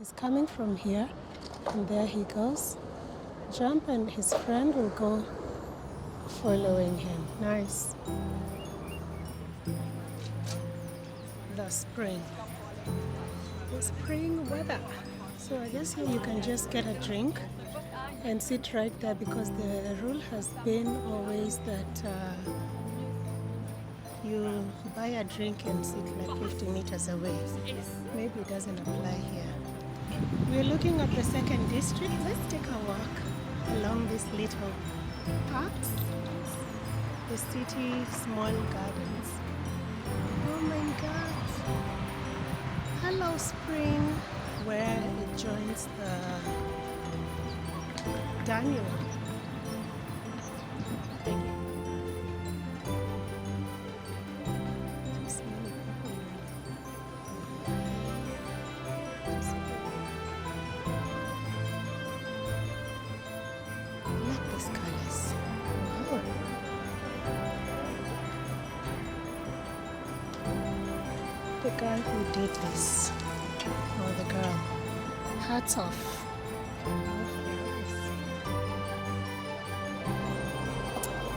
He's coming from here, and there he goes. Jump, and his friend will go following him. Nice. The spring weather. So I guess here you can just get a drink and sit right there, because the rule has been always that you buy a drink and sit like 50 meters away. Maybe it doesn't apply here. We're looking at the second district. Let's take a walk along these little parks. The city small gardens. Oh my God. Hello spring, where it joins the Danube. The guy who did this, or the girl, hats off.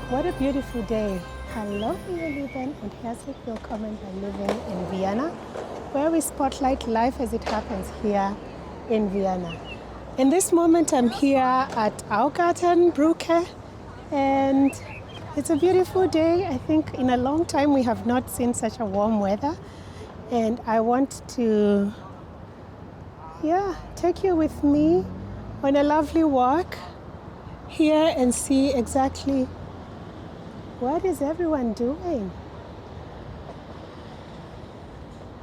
What a beautiful day. Hello, ihr Lieben, und herzlich willkommen bei Living in Vienna, where we spotlight life as it happens here in Vienna. In this moment, I'm here at Augartenbrücke, and it's a beautiful day. I think in a long time we have not seen such a warm weather. And I want to, take you with me on a lovely walk here and see exactly what is everyone doing.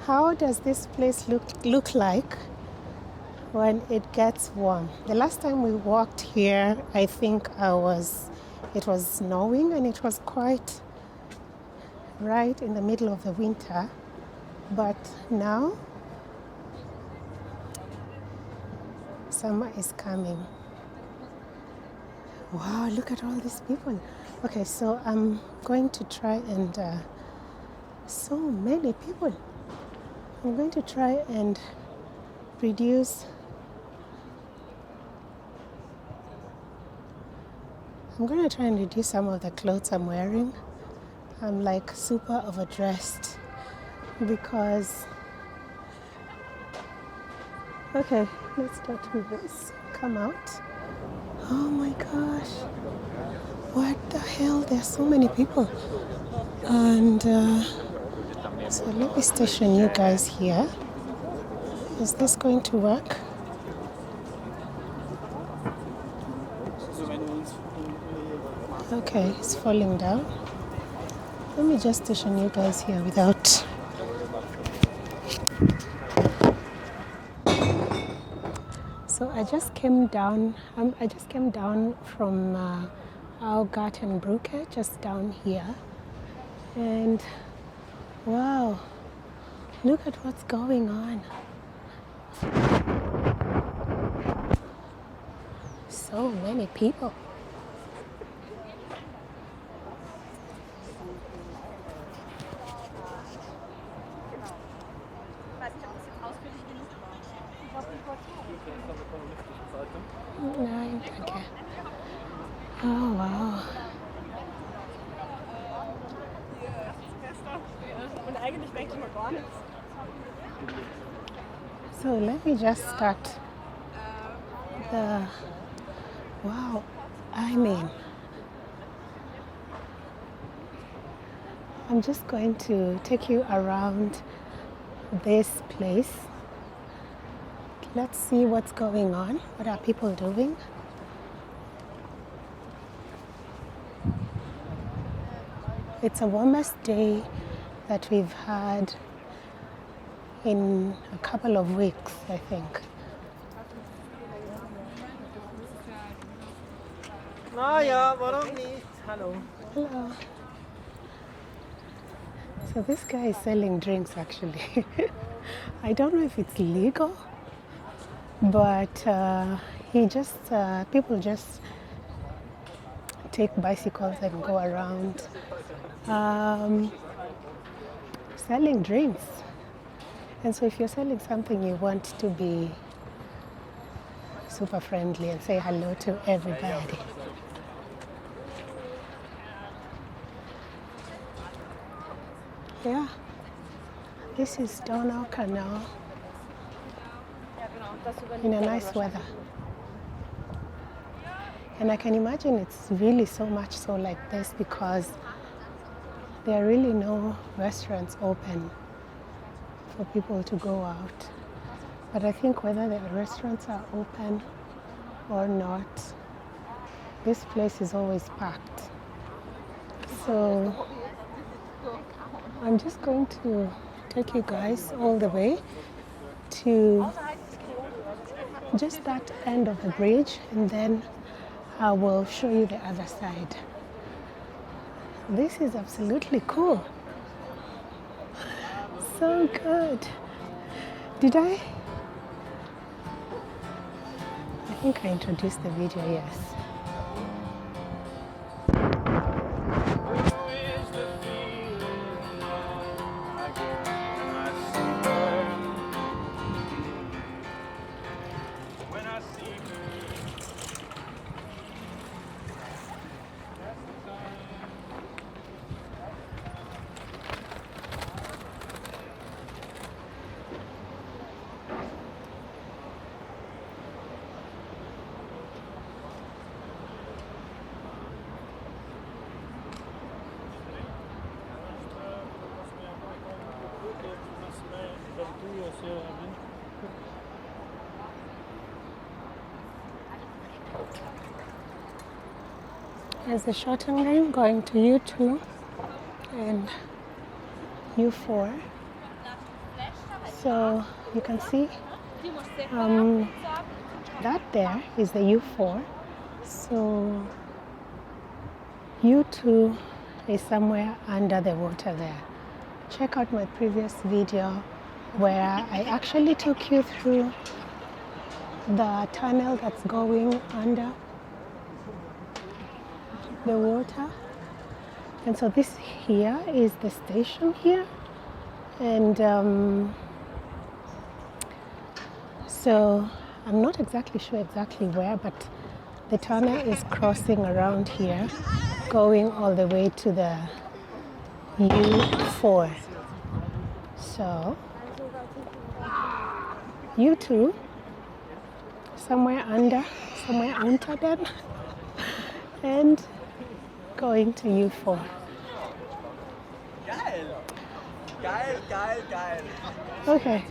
How does this place look like when it gets warm? The last time we walked here, I think it was snowing, and it was quite right in the middle of the winter. But now, summer is coming. Wow, look at all these people. Okay, so I'm going to try and, so many people. I'm going to try and reduce. I'm going to try and reduce some of the clothes I'm wearing. I'm like super overdressed. Because, okay, let's start with this. Come out. Oh my gosh. What the hell? There are so many people. And so let me station you guys here. Is this going to work? Okay, it's falling down. Let me just station you guys here without... So I just came down from Augartenbrücke, just down here, and wow, look at what's going on. So many people. Nein, danke. Oh, wow. So let me just start wow, I'm just going to take you around this place. Let's see what's going on. What are people doing? It's the warmest day that we've had in a couple of weeks, I think. Ja, warum nicht? Hello. Hello. So this guy is selling drinks actually. I don't know if it's legal, but people just take bicycles and go around selling drinks. And so if you're selling something, you want to be super friendly and say hello to everybody. Yeah, this is Donaukanal in a nice weather. And I can imagine it's really so much so like this because there are really no restaurants open for people to go out. But I think whether the restaurants are open or not, this place is always packed. So I'm just going to take you guys all the way to just that end of the bridge, and then I will show you the other side. This is absolutely cool. So good. Did I think I introduced the video, yes. There's the Schottenring going to U2 and U4. So you can see that there is the U4. So U2 is somewhere under the water there. Check out my previous video where I actually took you through the tunnel that's going under the water. And so this here is the station here, and so I'm not exactly sure exactly where, but the tunnel is crossing around here, going all the way to the U4. So U2 somewhere under them and going to U4. Geil. Okay.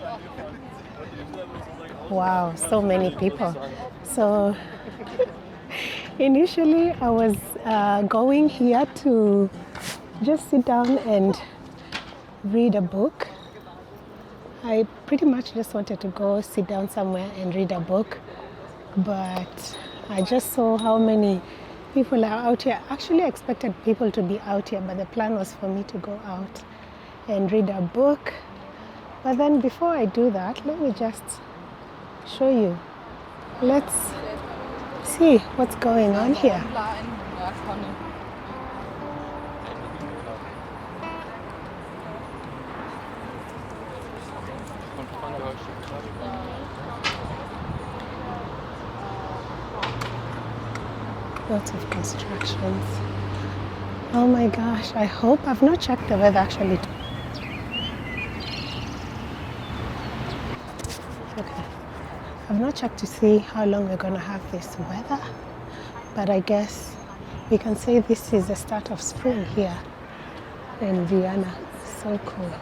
Wow, so many people. So initially I was going here to just sit down and read a book. I pretty much just wanted to go sit down somewhere and read a book, but I just saw how many people are out here. Actually, I expected people to be out here, but the plan was for me to go out and read a book. But then before I do that, let me just show you. Let's see what's going on here. Lots of constructions. Oh my gosh, I hope I've not checked the weather actually. Okay. I've not checked to see how long we're going to have this weather, but I guess we can say this is the start of spring here in Vienna. So cool.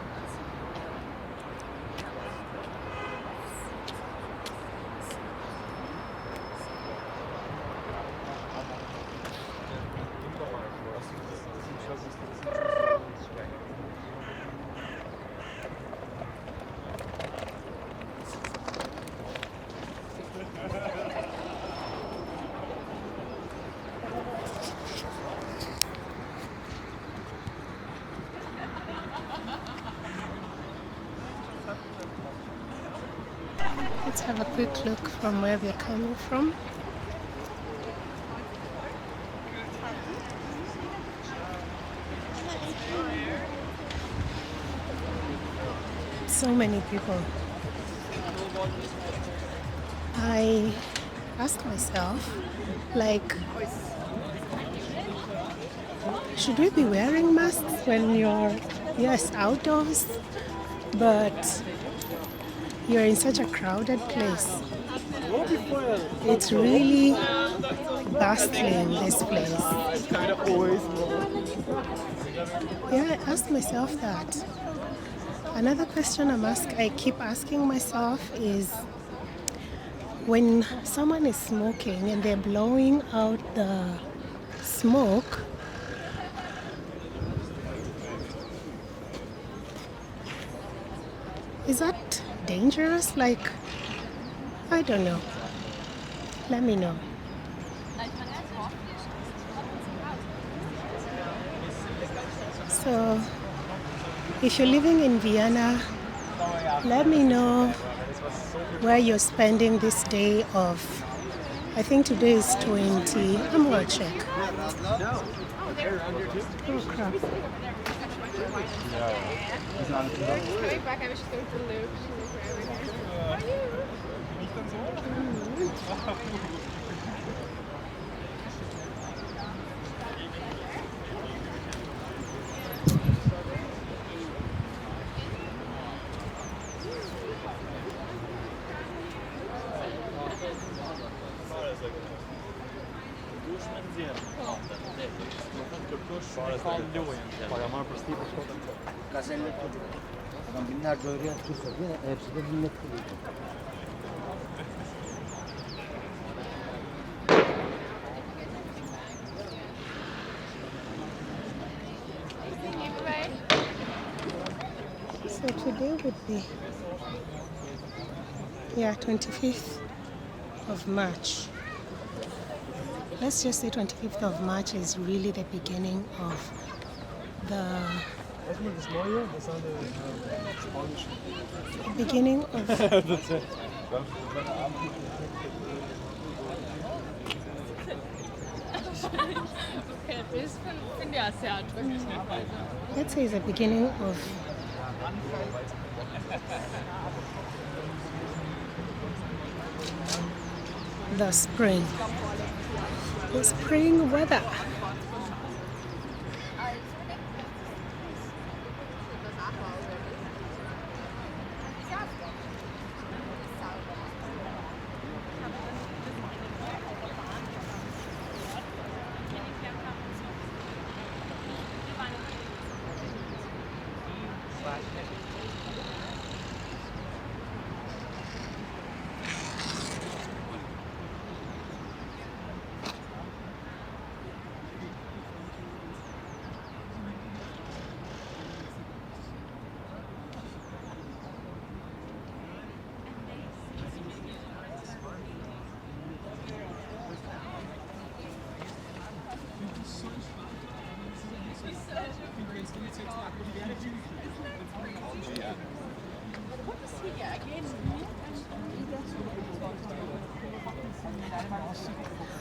Let's have a quick look from where we're coming from. So many people. I ask myself, like, should we be wearing masks when you're, yes, outdoors, but you're in such a crowded place? It's really bustling, this place. Yeah, I asked myself that. Another question I keep asking myself is, when someone is smoking and they're blowing out the smoke, is that dangerous? Like, I don't know. Let me know. So, if you're living in Vienna, let me know where you're spending this day of, I think today is 20. I'm going to check. Oh, crap. Adam binlerce euroya tutsa diye hepsi de millet kuruyor. So today would be, 25th of March. Let's just say 25th of March is really the beginning of the beginning of let's say it's the beginning of the spring weather.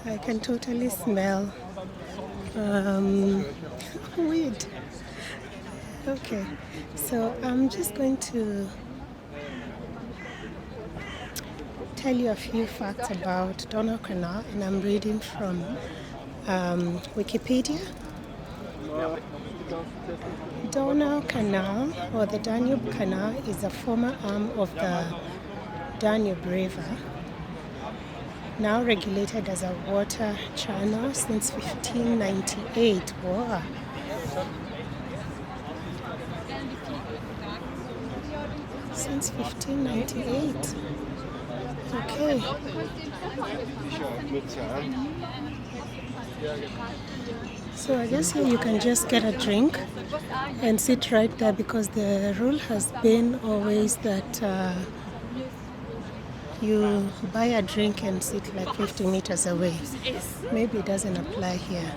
I can totally smell weed. Okay, so I'm just going to tell you a few facts about Donaukanal, and I'm reading from Wikipedia. Donaukanal, or the Danube Canal, is a former arm of the Danube River, now regulated as a water channel since 1598. Wow. Since 1598. Okay. So I guess here you can just get a drink and sit right there, because the rule has been always that you buy a drink and sit like 50 meters away. Maybe it doesn't apply here.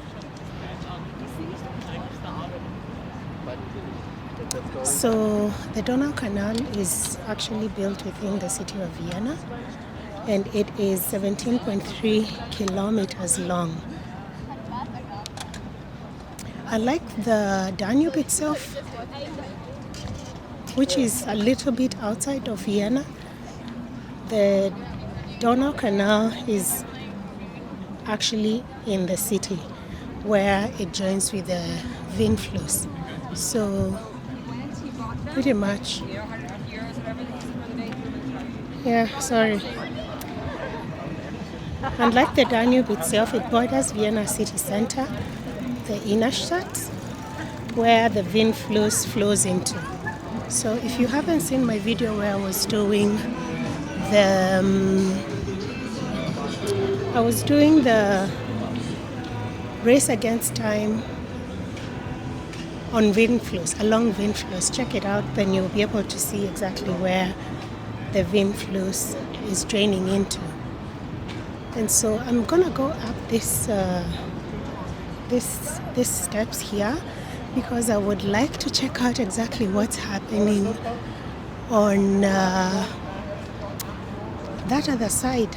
So the Donaukanal is actually built within the city of Vienna, and it is 17.3 kilometers long. Unlike the Danube itself, which is a little bit outside of Vienna, the Donaukanal is actually in the city where it joins with the Windfluss. So pretty much, yeah, sorry. Unlike the Danube itself, it borders Vienna city center, the Innenstadt, where the Windfluss flows into. So if you haven't seen my video where I was doing the race against time on Windfluss, along Windfluss, check it out, then you'll be able to see exactly where the Windfluss is draining into. And so I'm gonna go up this steps here because I would like to check out exactly what's happening on that other side.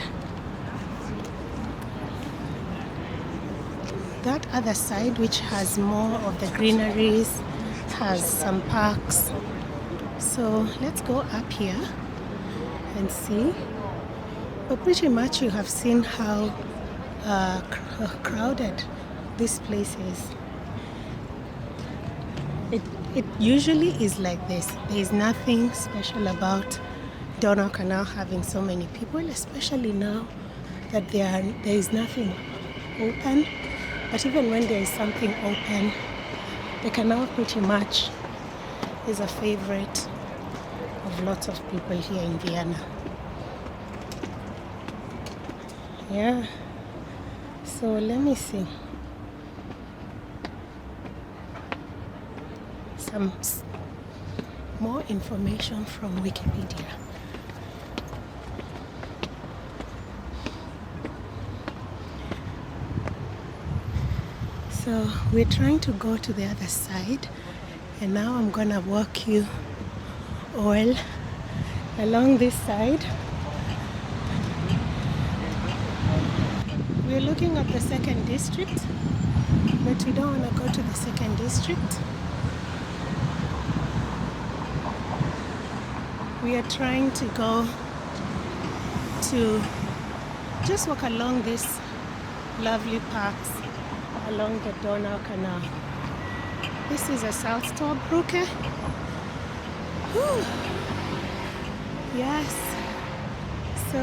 That other side, which has more of the greeneries, has some parks. So let's go up here and see. But pretty much you have seen how crowded this place is. It usually is like this. There is nothing special about Donaukanal having so many people, especially now that there is nothing open. But even when there is something open, the canal pretty much is a favorite of lots of people here in Vienna. Yeah, so let me see. Some more information from Wikipedia. So we're trying to go to the other side, and now I'm gonna walk you all along this side. We're looking at the second district, but we don't want to go to the second district. We are trying to go to just walk along these lovely parks along the Donaukanal. This is a Salztorbrücke. Whew. Yes. So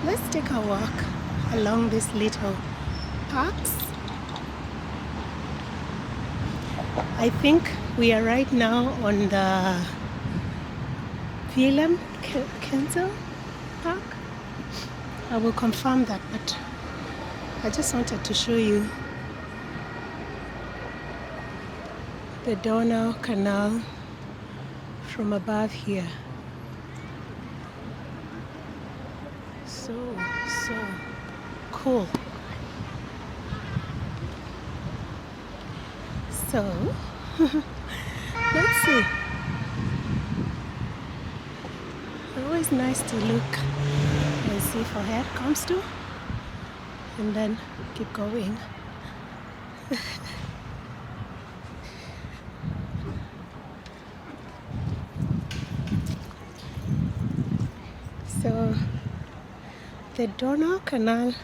let's take a walk along these little parks. I think we are right now on the Willem Kensel Park. I will confirm that, but I just wanted to show you the Donaukanal from above here. So cool. So let's see. Always nice to look and see if our hair comes to, and then keep going. So the Donaukanal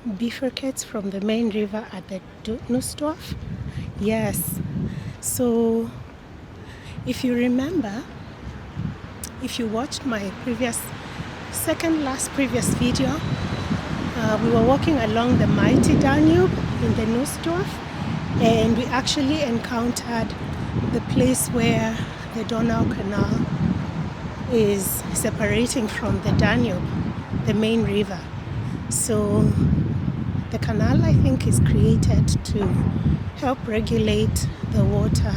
bifurcates from the main river at the Nussdorf. Yes. So if you remember, if you watched my previous video, we were walking along the mighty Danube in the Nussdorf, and we actually encountered the place where the Donaukanal is separating from the Danube, the main river. So the canal, I think, is created to help regulate the water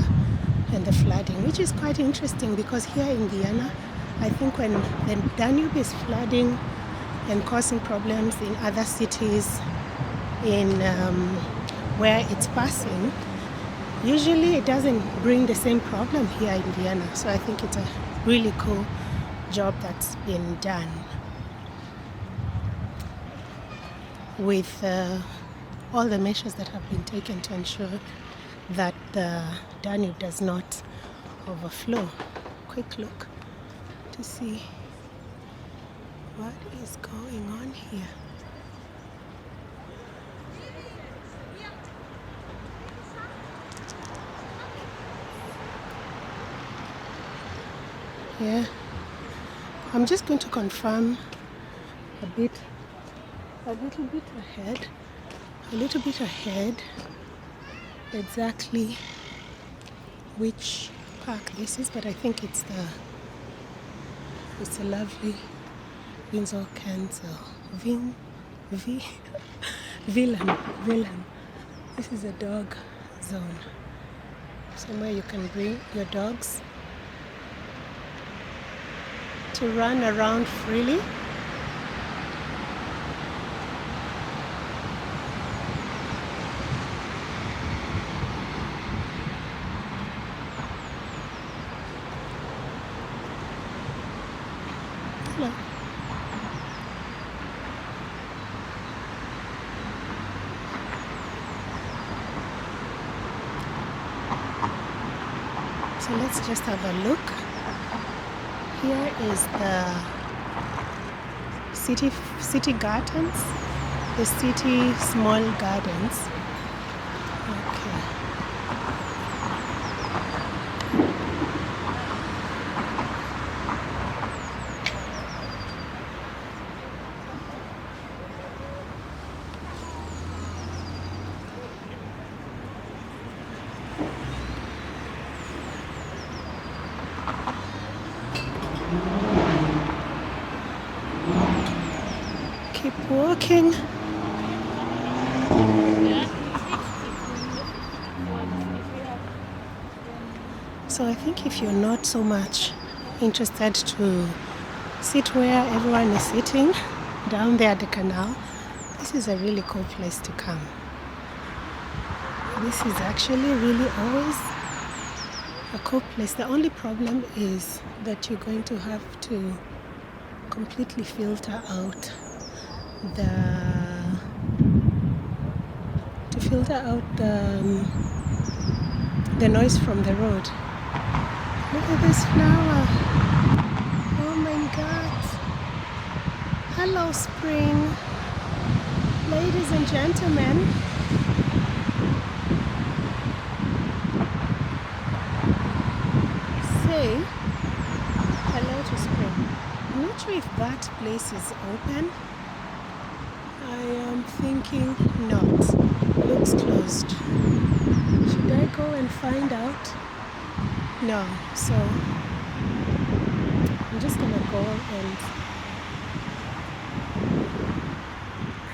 and the flooding, which is quite interesting because here in Vienna, I think when the Danube is flooding and causing problems in other cities in where it's passing, usually it doesn't bring the same problem here in Vienna. So I think it's a really cool job that's been done with all the measures that have been taken to ensure that the Danube does not overflow. Quick look to see What is going on here? Yeah, I'm just going to confirm a little bit ahead, exactly which park this is, but I think it's a lovely Windsor Castle. Villan. This is a dog zone. Somewhere you can bring your dogs to run around freely. Hello. So let's just have a look. Here is the city gardens, the city small gardens. Okay. Keep walking. So I think if you're not so much interested to sit where everyone is sitting down there at the canal, this is a really cool place to come. This is actually really always a cool place. The only problem is that you're going to have to completely filter out the noise from the road. Look at this flower. Oh my God. Hello, spring. Ladies and gentlemen. Say hello to spring. I'm not sure if that place is open. I am thinking not. Looks closed. Should I go and find out? No. So I'm just gonna go and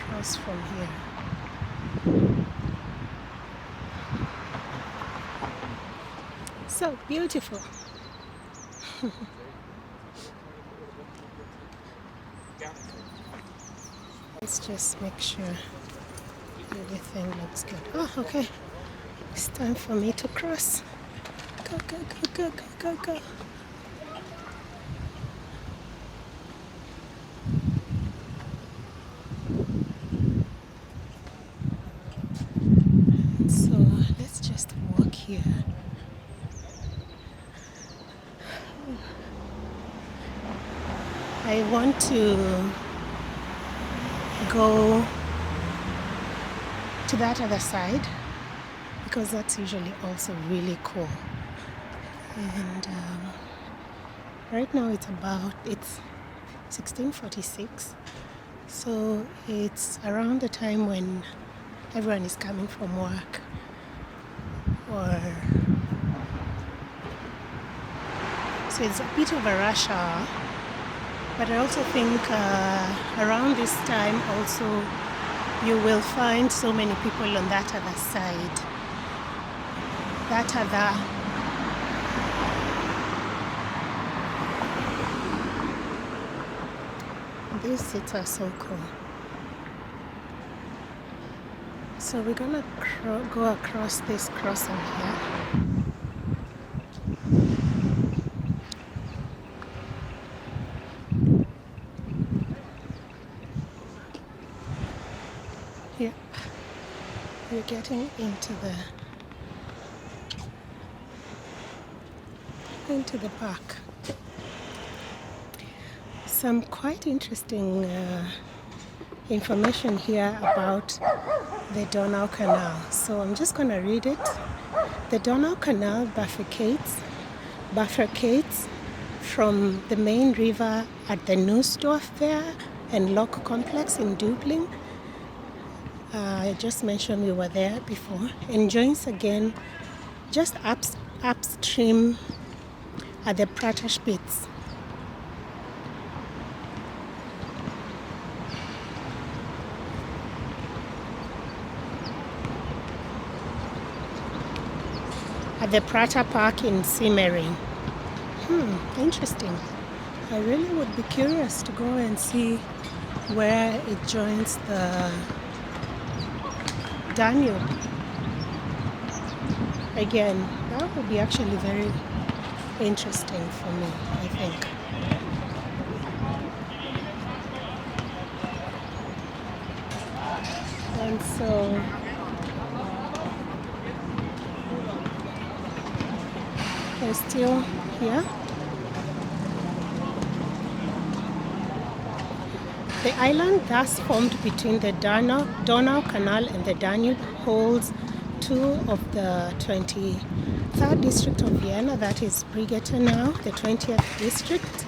cross from here. So beautiful. Let's just make sure everything looks good. Oh, okay. It's time for me to cross. Go, go, go, go, go, go, go. So let's just walk here. I want to go to that other side because that's usually also really cool. And right now it's 16:46, so it's around the time when everyone is coming from work, so it's a bit of a rush hour. But I also think around this time also you will find so many people on that other side. These seats are so cool. So we're gonna go across this crossing here. Yep, we're getting into the park. some quite interesting information here about the Donaukanal. So I'm just going to read it. The Donaukanal bifurcates from the main river at the Nussdorf Fair and Lock Complex in Dublin. I just mentioned we were there before, and joins again just upstream at the Prater Spitz. At the Prater Park in Simmering. Interesting. I really would be curious to go and see where it joins the Danube. Again, that would be actually very interesting for me, I think. And so we're still here. The island thus formed between the Donaukanal and the Danube holds two of the 23rd district of Vienna, that is Brigitte now, the 20th district,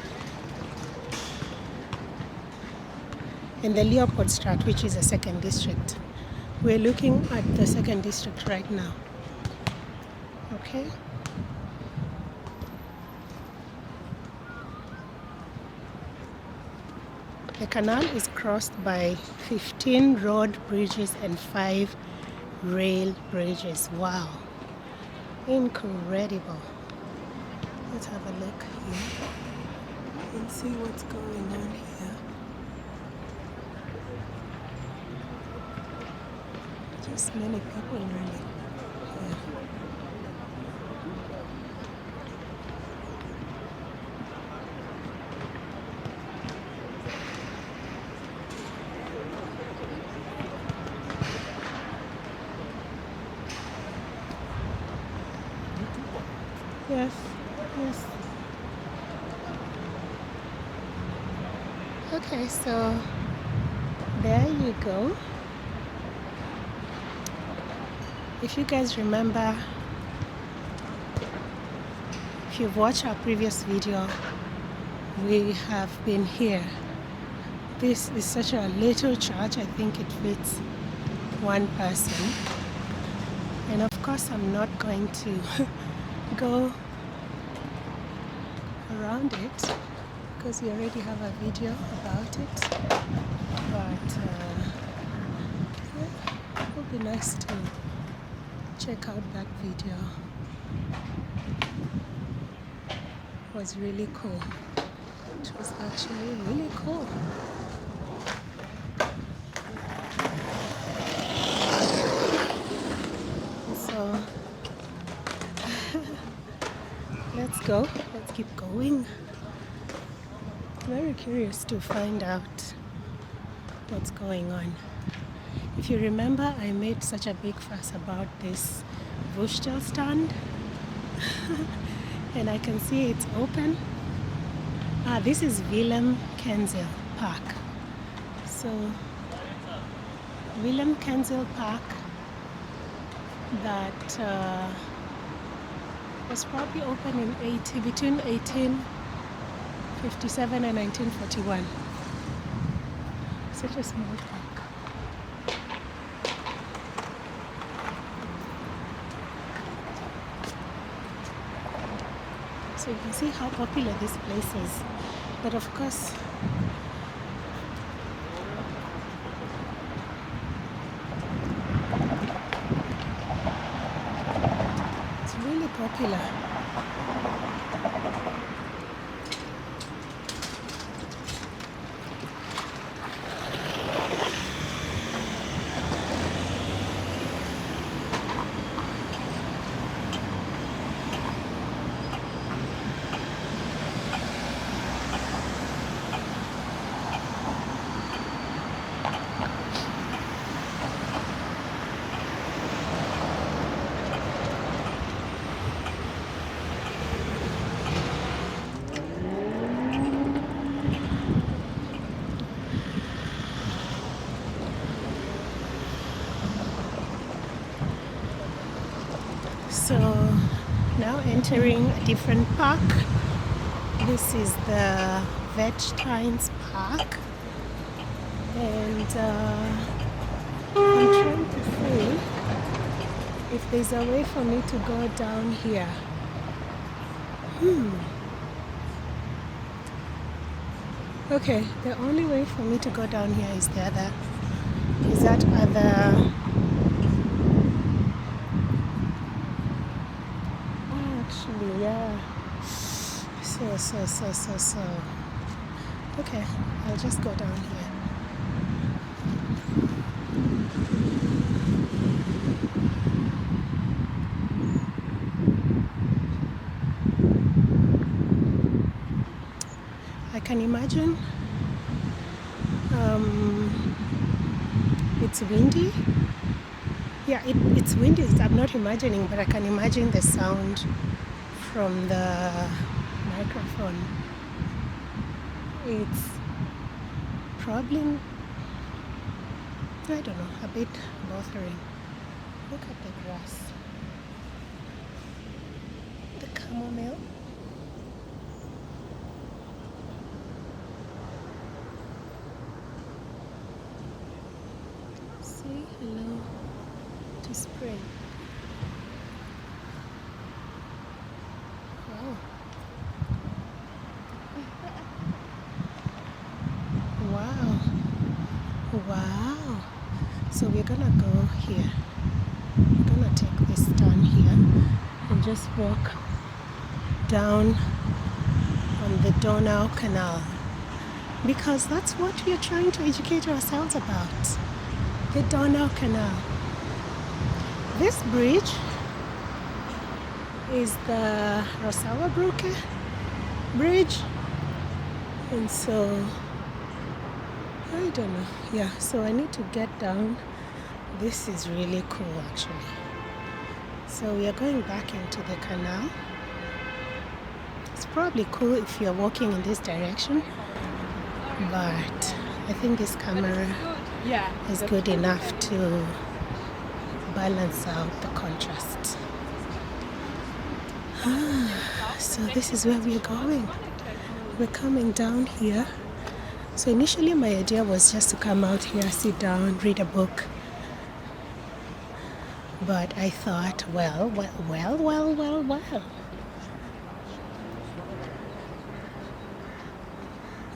and the Leopoldstadt, which is the second district. We're looking at the second district right now. Okay. The canal is crossed by 15 road bridges and 5 rail bridges. Wow, incredible. Let's have a look here and see what's going on here. Just many people really here. Yes, yes. Okay, so there you go. If you guys remember, if you've watched our previous video, we have been here. This is such a little church, I think it fits one person. And of course, I'm not going to go around it because we already have a video about it, but yeah, it would be nice to check out that video. It was really cool. It was actually really cool. So let's go. Let's keep going. Very curious to find out what's going on. If you remember, I made such a big fuss about this Wurstel stand. And I can see it's open. This is Willem Kenzel Park. So Willem Kenzel Park, that was probably open in between 1857 and 1941. Such a small park. So you can see how popular this place is. But of course, it's really popular. entering a different park. This is the Vegetines Park, and I'm trying to see if there's a way for me to go down here. Okay, the only way for me to go down here is that other. Actually, yeah. So. Okay, I'll just go down here. I can imagine it's windy. Yeah, it's windy. I'm not imagining, but I can imagine the sound from the microphone. It's probably, I don't know, a bit bothering. Look at the grass. The chamomile. Say hello to spring. Wow. Wow. So we're gonna go here. We're gonna take this turn here and just walk down on the Donaukanal, because that's what we're trying to educate ourselves about. The Donaukanal. This bridge is the Rosawa Bridge, and so I don't know. Yeah, so I need to get down. This is really cool actually. So we are going back into the canal. It's probably cool if you're walking in this direction, but I think this camera is good enough to balance out the contrast. So this is where we're going. We're coming down here. So initially my idea was just to come out here, sit down, read a book. But I thought, well.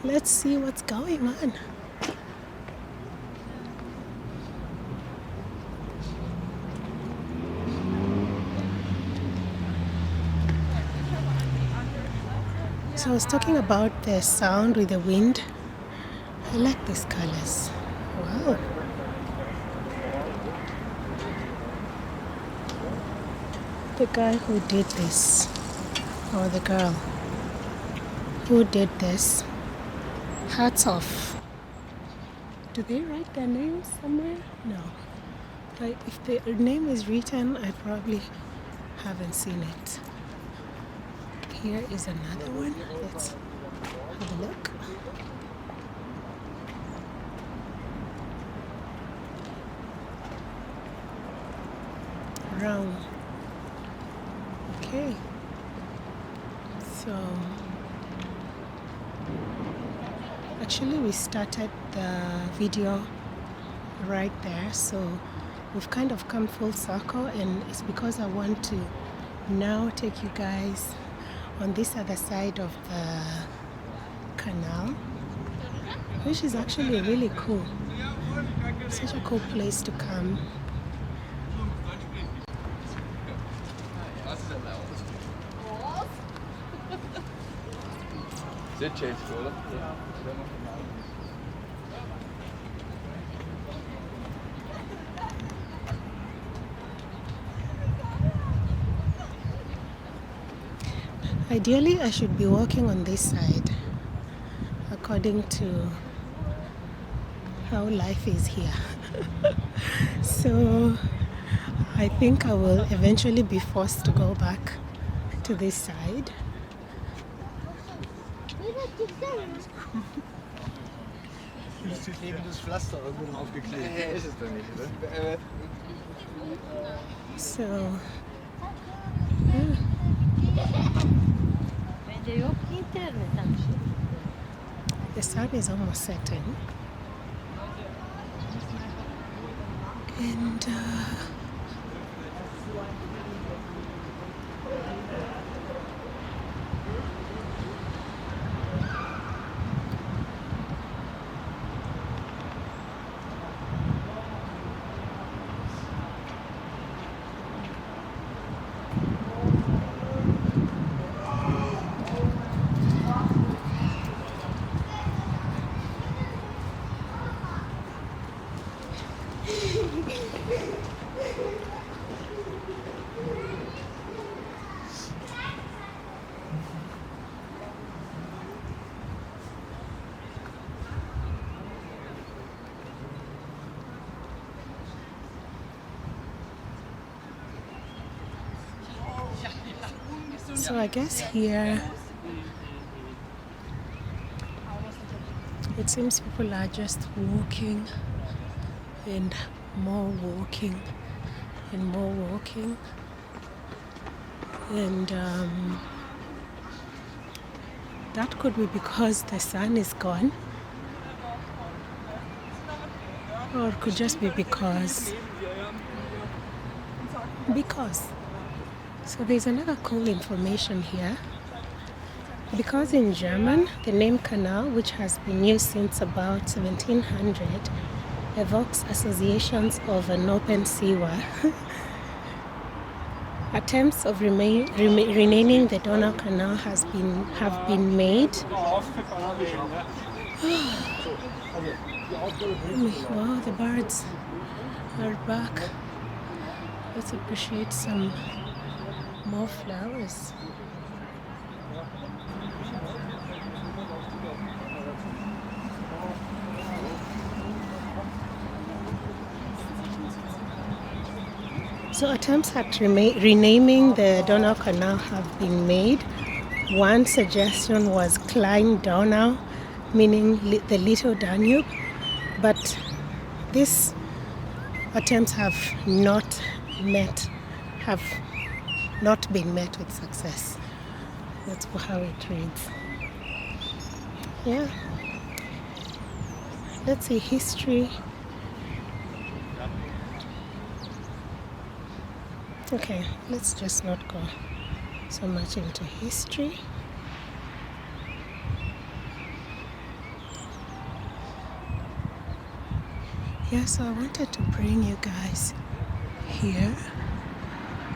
Let's see what's going on. So I was talking about the sound with the wind. I like these colors. Wow. The guy who did this, or the girl who did this, hats off. Do they write their names somewhere? No. Like if their name is written, I probably haven't seen it. Here is another one. Let's have a look. Round. Okay. So actually we started the video right there, so we've kind of come full circle, and it's because I want to now take you guys on this other side of the canal, which is actually really cool. Such a cool place to come. Sehr changed, oder? Ideally, I should be walking on this side, according to how life is here. So I think I will eventually be forced to go back to this side. Klebendes Pflaster irgendwo draufgeklebt. Ist es doch nicht, oder? So, yeah. The sun is almost setting. And so I guess here it seems people are just walking and more walking and more walking, and that could be because the sun is gone, or it could just be because so there's another cool information here. Because in German, the name canal, which has been used since about 1700, evokes associations of an open seaway. Attempts of renaming the Donaukanal have been made. Wow, the birds are back. Let's appreciate some more flowers. So attempts at renaming the Donaukanal have been made. One suggestion was Klein Donau, meaning the little Danube, but these attempts have not been met with success. That's how it reads. Yeah. Let's see, history. Okay, let's just not go so much into history. Yeah, so I wanted to bring you guys here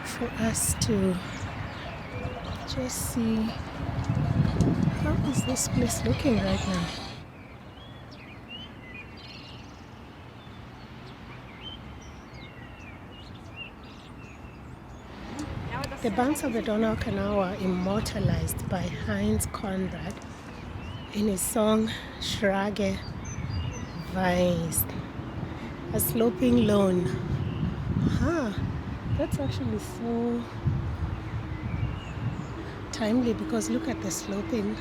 for us to just see how is this place looking right now. The banks of the Donaukanal were immortalized by Heinz Conrad in his song Schrage Weist, a sloping lawn. That's actually so timely, because look at the sloping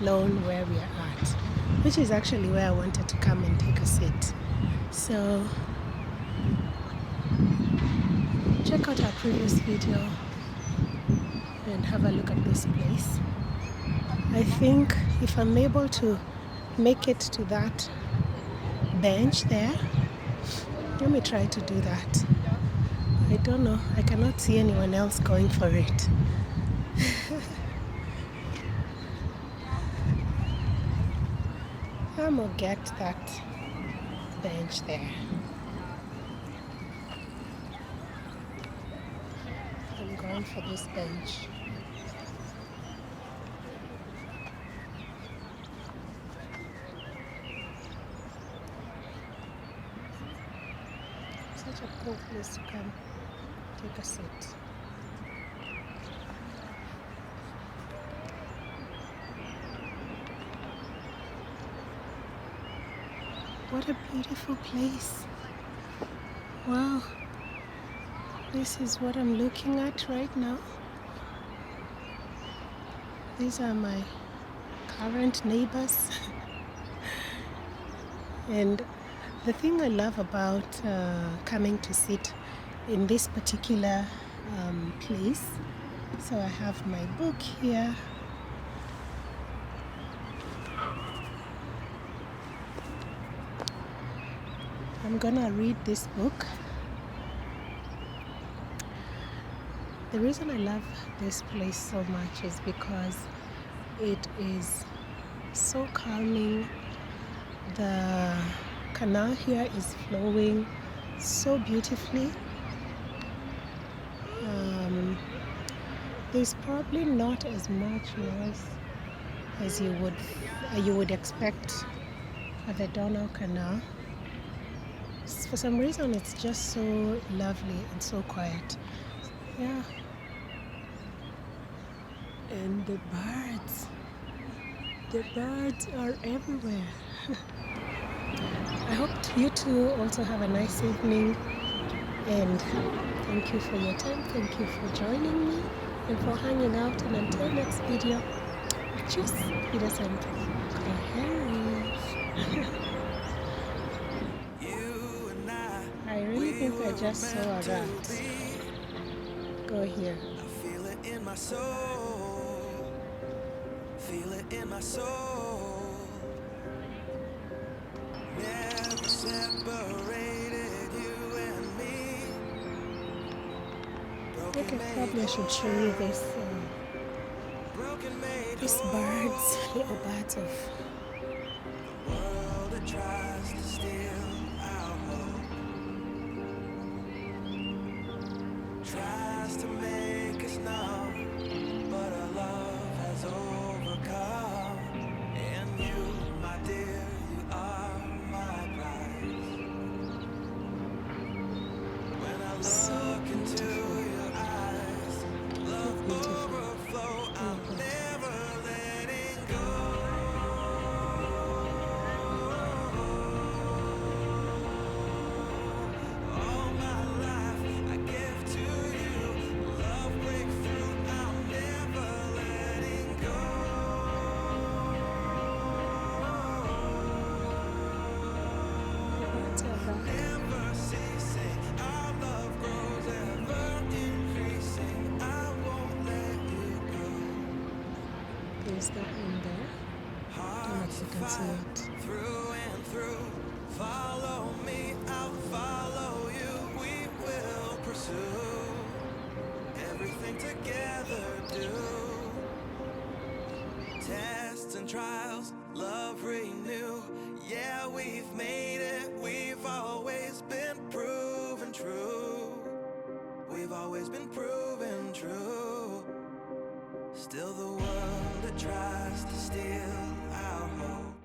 lawn where we are at, which is actually where I wanted to come and take a sit. So check out our previous video and have a look at this place. I think if I'm able to make it to that bench there, let me try to do that. I don't know, I cannot see anyone else going for it. I'm gonna get that bench there. I'm going for this bench. Such a cool place to come take a sit. What a beautiful place. Wow. This is what I'm looking at right now. These are my current neighbors. And the thing I love about coming to sit in this particular place, so I have my book here, I'm gonna read this book. The reason I love this place so much is because it is so calming. The canal here is flowing so beautifully. There's probably not as much noise as you would expect at the Donaukanal. For some reason, it's just so lovely and so quiet. Yeah. And the birds are everywhere. I hope you two also have a nice evening, and thank you for your time. Thank you for joining me and for hanging out, and until next video, tschüss, wiedersehen. I really think I just saw a rat go here. I feel it in my soul. Feel it in my soul. Never separated you and me. Okay, probably I should show you this. These birds, little birds of. The world that tries to steal our hope, tries to make us numb, but our love has overcome. And you, my dear, you are my prize. When I look into your eyes, love overflow. I'm never letting go. All my life I give to you. Love breakthrough. I'm never letting go. Never ceasing. Our love grows ever increasing. I won't let you go. There's that one there. I don't know if you can see it. Through and through, follow me, I'll follow you. We will pursue everything together. Do tests and trials, love renew. Yeah, we've made it. We've always been proven true. We've always been proven true. Still the world that tries to steal our hope,